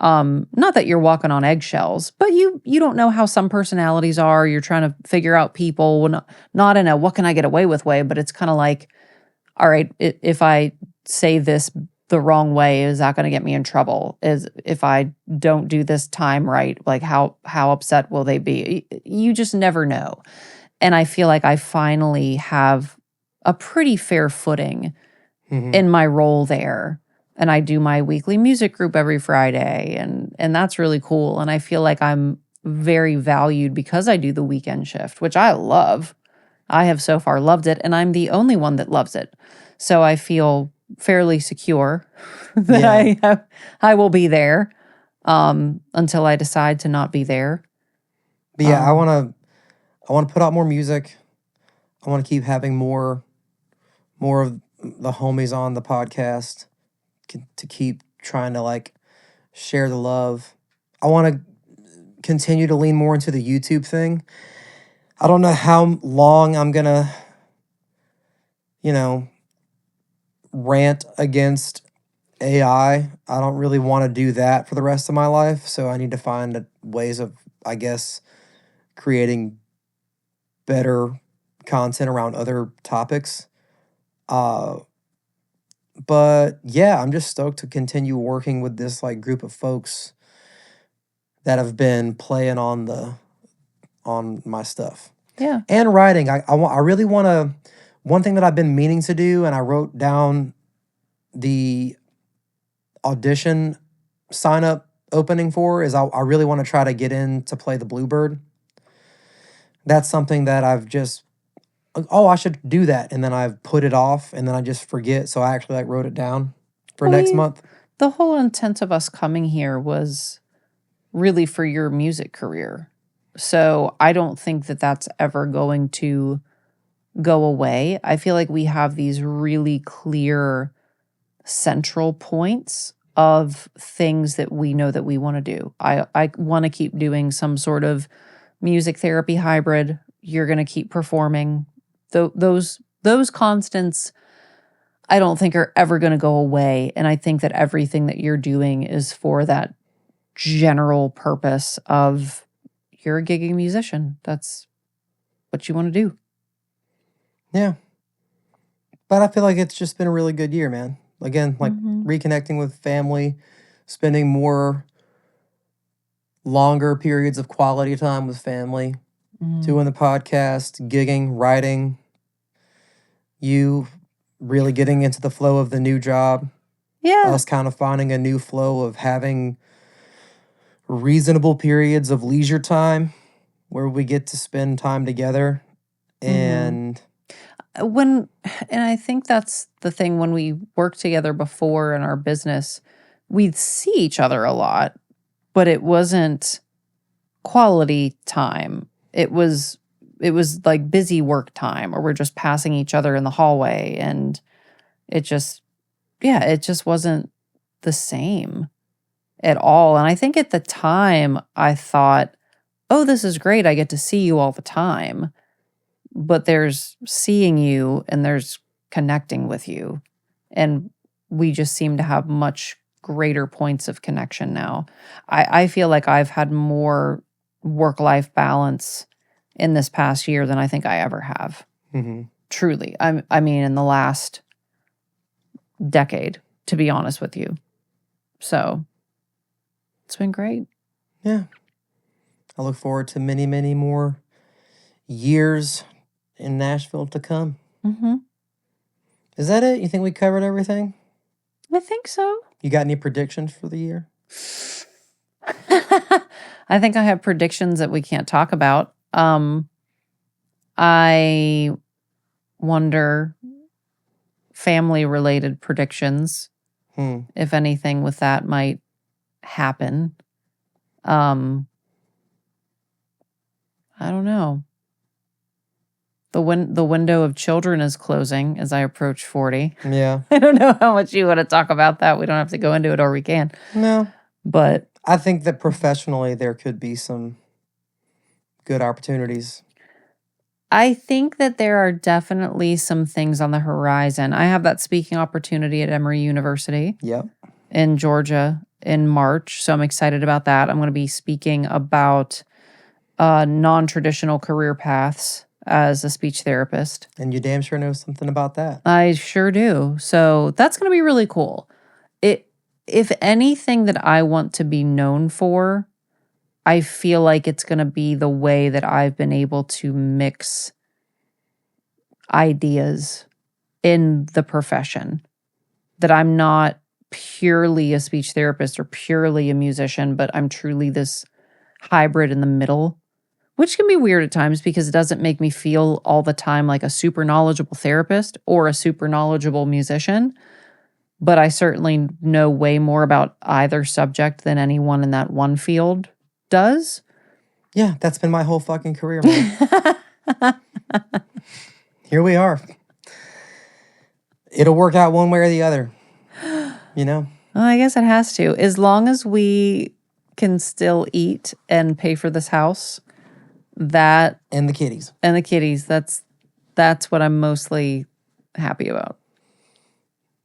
Not that you're walking on eggshells, but you don't know how some personalities are. You're trying to figure out people, not in a what can I get away with way, but it's kind of like, all right, if I say this the wrong way, is that going to get me in trouble? Is if I don't do this time right, like how upset will they be? You just never know. And I feel like I finally have a pretty fair footing in my role there. And I do my weekly music group every Friday, and that's really cool. And I feel like I'm very valued because I do the weekend shift, which I love. I have so far loved it, and I'm the only one that loves it. So I feel fairly secure that I will be there until I decide to not be there.
But yeah, I want to put out more music. I want to keep having more of the homies on the podcast to keep trying to like share the love. I want to continue to lean more into the YouTube thing. I don't know how long I'm going to, you know, rant against AI. I don't really want to do that for the rest of my life. So I need to find ways of, I guess, creating better content around other topics. But yeah, I'm just stoked to continue working with this like group of folks that have been playing on my stuff.
Yeah.
And writing. I really want to, one thing that I've been meaning to do, and I wrote down the audition sign up opening for, is I really want to try to get in to play the Bluebird. That's something that I've just, oh, I should do that. And then I've put it off and then I just forget. So I actually like wrote it down for next month.
The whole intent of us coming here was really for your music career. So I don't think that that's ever going to go away. I feel like we have these really clear central points of things that we know that we want to do. I want to keep doing some sort of music therapy hybrid. You're going to keep performing. Those constants I don't think are ever going to go away. And I think that everything that you're doing is for that general purpose of you're a gigging musician. That's what you want to do.
Yeah. But I feel like it's just been a really good year, man. Again, like reconnecting with family, spending more longer periods of quality time with family, doing the podcast, gigging, writing, you really getting into the flow of the new job.
Yeah.
Us kind of finding a new flow of having reasonable periods of leisure time where we get to spend time together. And
I think that's the thing, when we worked together before in our business, we'd see each other a lot, but it wasn't quality time. It was like busy work time, or we're just passing each other in the hallway, and it just wasn't the same at all. And I think at the time I thought, oh, this is great. I get to see you all the time. But there's seeing you and there's connecting with you. And we just seem to have much greater points of connection now. I feel like I've had more work-life balance in this past year than I think I ever have. Truly. I mean, in the last decade, to be honest with you. So it's been great.
Yeah. I look forward to many, many more years in Nashville to come. Is that it? You think we covered everything?
I think so.
You got any predictions for the year?
I think I have predictions that we can't talk about. I wonder, family-related predictions, if anything with that might happen. I don't know. The window of children is closing as I approach 40.
Yeah.
I don't know how much you want to talk about that. We don't have to go into it, or we can.
No.
But
I think that professionally there could be some good opportunities.
I think that there are definitely some things on the horizon. I have that speaking opportunity at Emory University in Georgia in March. So I'm excited about that. I'm going to be speaking about non-traditional career paths as a speech therapist.
And you damn sure know something about that.
I sure do. So that's going to be really cool. If anything that I want to be known for, I feel like it's going to be the way that I've been able to mix ideas in the profession. That I'm not purely a speech therapist or purely a musician, but I'm truly this hybrid in the middle, which can be weird at times because it doesn't make me feel all the time like a super knowledgeable therapist or a super knowledgeable musician. But I certainly know way more about either subject than anyone in that one field does.
Yeah, that's been my whole fucking career, man. Here we are. It'll work out one way or the other, you know?
Well, I guess it has to. As long as we can still eat and pay for this house, that
And the kitties.
and the kitties, that's what I'm mostly happy about.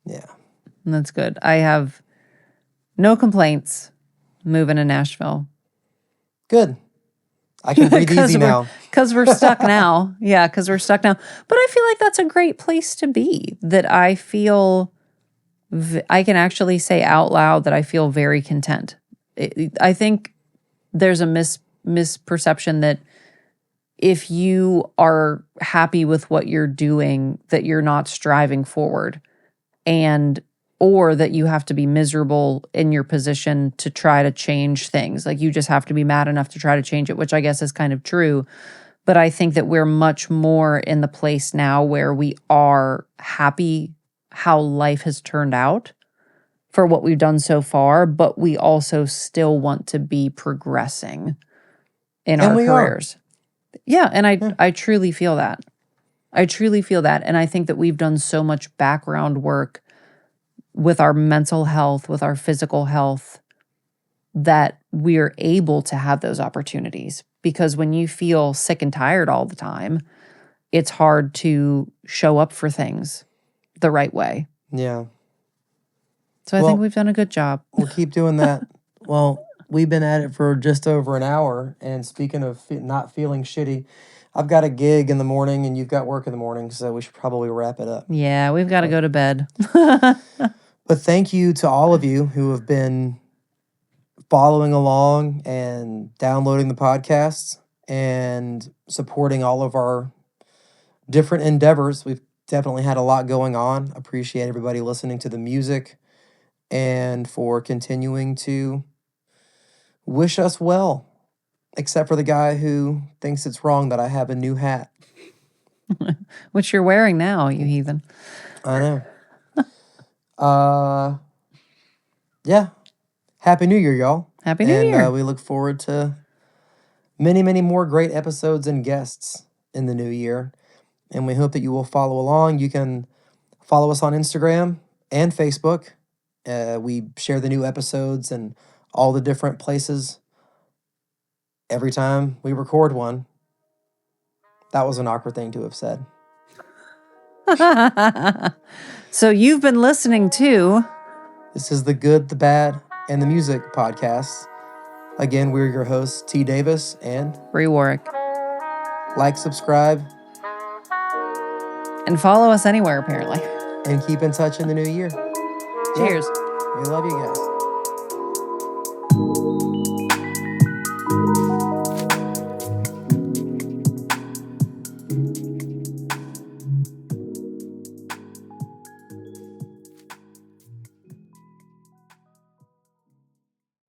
Yeah.
And that's good. I have no complaints moving to Nashville.
Good. I can breathe easy now.
Because we're stuck now. Yeah, because we're stuck now. But I feel like that's a great place to be. That I feel, I can actually say out loud that I feel very content. I think there's a misperception that if you are happy with what you're doing, that you're not striving forward, and or that you have to be miserable in your position to try to change things. Like you just have to be mad enough to try to change it, which I guess is kind of true. But I think that we're much more in the place now where we are happy how life has turned out for what we've done so far, but we also still want to be progressing in
And
our
we are.
careers. Yeah, and I truly feel that. I truly feel that. And I think that we've done so much background work with our mental health, with our physical health, that we're able to have those opportunities. Because when you feel sick and tired all the time, it's hard to show up for things the right way.
Yeah.
So I think we've done a good job.
We'll keep doing that. Well, we've been at it for just over an hour. And speaking of not feeling shitty, I've got a gig in the morning and you've got work in the morning. So we should probably wrap it up.
Yeah, we've got to go to bed.
But thank you to all of you who have been following along and downloading the podcasts and supporting all of our different endeavors. We've definitely had a lot going on. Appreciate everybody listening to the music and for continuing to wish us well, except for the guy who thinks it's wrong that I have a new hat.
Which you're wearing now, you heathen.
I know. Yeah. Happy New Year, y'all.
Happy New Year.
And we look forward to many, many more great episodes and guests in the new year. And we hope that you will follow along. You can follow us on Instagram and Facebook. We share the new episodes and all the different places every time we record one. That was an awkward thing to have said.
So you've been listening to...
This is the Good, the Bad, and the Music podcast. Again, we're your hosts, T. Davis and
Bri.worek.
Like, subscribe,
and follow us anywhere, apparently.
and keep in touch in the new year.
Cheers.
We love you guys.